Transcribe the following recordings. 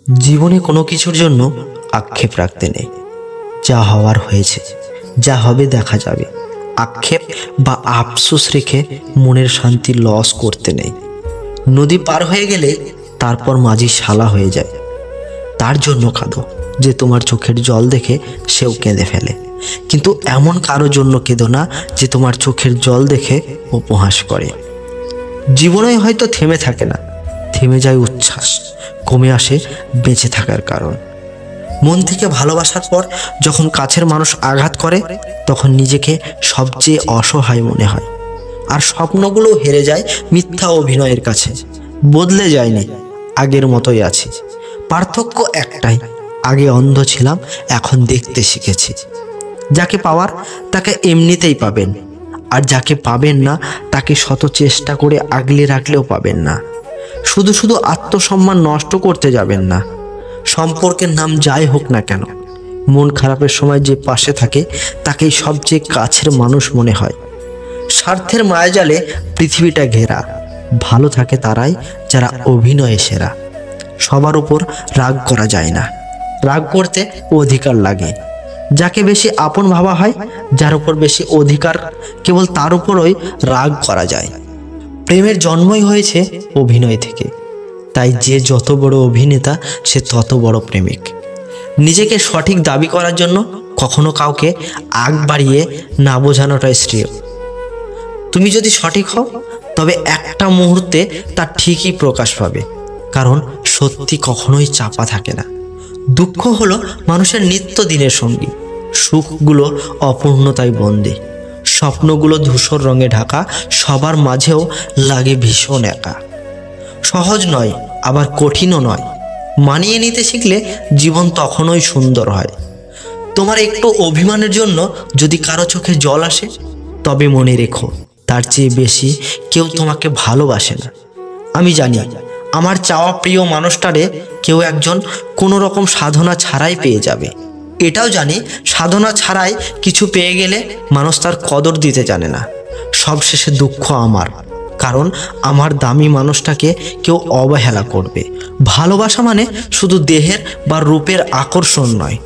জীবনে কোনো কিছুর জন্য আক্ষেপ রাখতে নেই। যা হওয়ার হয়েছে, যা হবে দেখা যাবে। আক্ষেপ বা আফসোস রেখে মনের শান্তি লস করতে নেই। নদী পার হয়ে গেলে তারপর মাঝি শালা হয়ে যায়। তার জন্য কাঁদো যে তোমার চোখের জল দেখে সেও কেঁদে ফেলে, কিন্তু এমন কারো জন্য কেঁদো না যে তোমার চোখের জল দেখে উপহাস করে। জীবনে হয়তো থেমে থাকে না, থেমে যায় উচ্ছ্বাস, কমে আসে বেঁচে থাকার কারণ। মন থেকে ভালোবাসার পর যখন কাছের মানুষ আঘাত করে, তখন নিজেকে সবচেয়ে অসহায় মনে হয়, আর স্বপ্নগুলো হেরে যায় মিথ্যা অভিনয়ের কাছে। বদলে যায়নি, আগের মতোই আছি। পার্থক্য একটাই, আগে অন্ধ ছিলাম, এখন দেখতে শিখেছি। যাকে পাওয়ার তাকে এমনিতেই পাবেন, আর যাকে পাবেন না তাকে শত চেষ্টা করে আগলে রাখলেও পাবেন না। শুধু শুধু আত্মসম্মান নষ্ট করতে যাবেন না। সম্পর্কের নাম যাই হোক না কেন, মন খারাপের সময় যে পাশে থাকে তাকেই সবচেয়ে কাছের মানুষ মনে হয়। স্বার্থের মায়াজালে পৃথিবীটা ঘেরা, ভালো থাকে তারাই যারা অভিনয়ে সেরা। সবার উপর রাগ করা যায় না, রাগ করতে অধিকার লাগে। যাকে বেশি আপন ভাবা হয়, যার উপর বেশি অধিকার, কেবল তার উপরই রাগ করা যায়। প্রেমের জন্মই হয়েছে অভিনয় থেকে, তাই যে যত বড় অভিনেতা সে তত বড় প্রেমিক। নিজেকে সঠিক দাবি করার জন্য কখনো কাউকে আগ বাড়িয়ে না বোঝানোটাই শ্রেয়। তুমি যদি সঠিক হও, তবে একটা মুহূর্তে তা ঠিকই প্রকাশ পাবে, কারণ সত্যি কখনোই চাপা থাকে না। দুঃখ হলো মানুষের নিত্যদিনের সঙ্গী, সুখগুলো অপূর্ণতায় বন্দী, স্বপ্নগুলো ধূসর রঙে ঢাকা, সবার মাঝেও লাগে ভীষণ একা। সহজ নয়, আবার কঠিনও নয়। মানিয়ে নিতে শিখলে জীবন তখনই সুন্দর হয়। তোমার একটু অভিমানের জন্য যদি কারো চোখে জল আসে, তবে মনে রেখো তার চেয়ে বেশি কেউ তোমাকে ভালোবাসে না। আমি জানি আমার চাওয়া প্রিয় মানুষটারে কেউ একজন কোনো রকম সাধনা ছাড়াই পেয়ে যাবে। এটাও জানি সাধনা ছাড়াই কিছু পেয়ে গেলে মানুষ তার কদর দিতে জানে না। সবশেষে দুঃখ আমার, কারণ আমার দামি মানুষটাকে কেউ অবহেলা করবে। ভালোবাসা মানে শুধু দেহের বা রূপের আকর্ষণ নয়,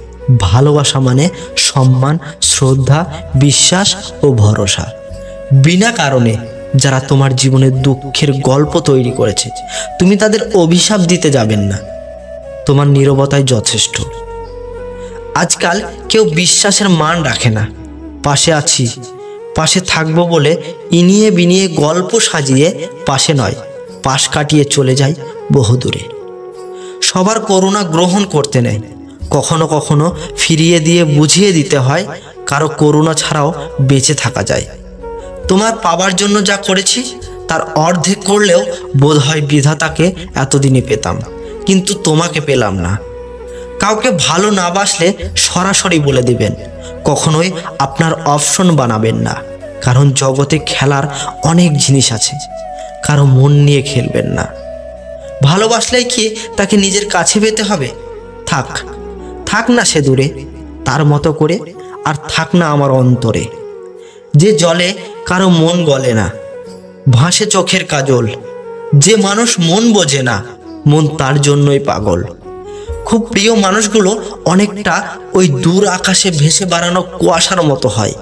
ভালোবাসা মানে সম্মান, শ্রদ্ধা, বিশ্বাস ও ভরসা। বিনা কারণে যারা তোমার জীবনে দুঃখের গল্প তৈরি করেছে, তুমি তাদের অভিশাপ দিতে যাবেন না। তোমার নীরবতাই যথেষ্ট। আজকাল কেউ বিশ্বাসের মান রাখে না। পাশে আছি, পাশে থাকবো বলে ইনিয়ে বিনিয়ে গল্প সাজিয়ে পাশে নয়, পাশ কাটিয়ে চলে যায় বহুদূরে। সবার করুণা গ্রহণ করতে নেই, কখনো কখনো ফিরিয়ে দিয়ে বুঝিয়ে দিতে হয় কারো করুণা ছাড়াও বেঁচে থাকা যায়। তোমার পাবার জন্য যা করেছি তার অর্ধেক করলেও বোধ হয় বিধাতাকে এতদিনে পেতাম, কিন্তু তোমাকে পেলাম না। কাউকে ভালো না বাসলে সরাসরি বলে দেবেন, কখনোই আপনার অপশন বানাবেন না, কারণ জগতে খেলার অনেক জিনিস আছে। কারো মন নিয়ে খেলবেন না। ভালোবাসলেই কি তাকে নিজের কাছে পেতে হবে? থাক থাক না সে দূরে, তার মতো করে, আর থাক না আমার অন্তরে। যে জলে কারো মন গলে না, ভাসে চোখের কাজল। যে মানুষ মন বোঝে না, মন তার জন্যই পাগল। খুব প্রিয় মানুষগুলো অনেকটা ওই দূর আকাশে ভেসে বেড়ানো কুয়াশার মতো হয়।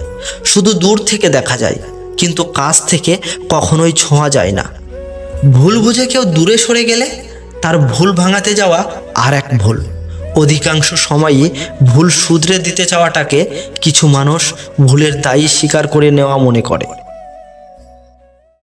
শুধু দূর থেকে দেখা যায়, কিন্তু কাছ থেকে কখনোই ছোঁয়া যায় না। ভুল বুঝে কেউ দূরে সরে গেলে তার ভুল ভাঙাতে যাওয়া আর এক ভুল। অধিকাংশ সময়ই ভুল শুধরে দিতে চাওয়াটাকে কিছু মানুষ ভুলের দায়ী স্বীকার করে নেওয়া মনে করে।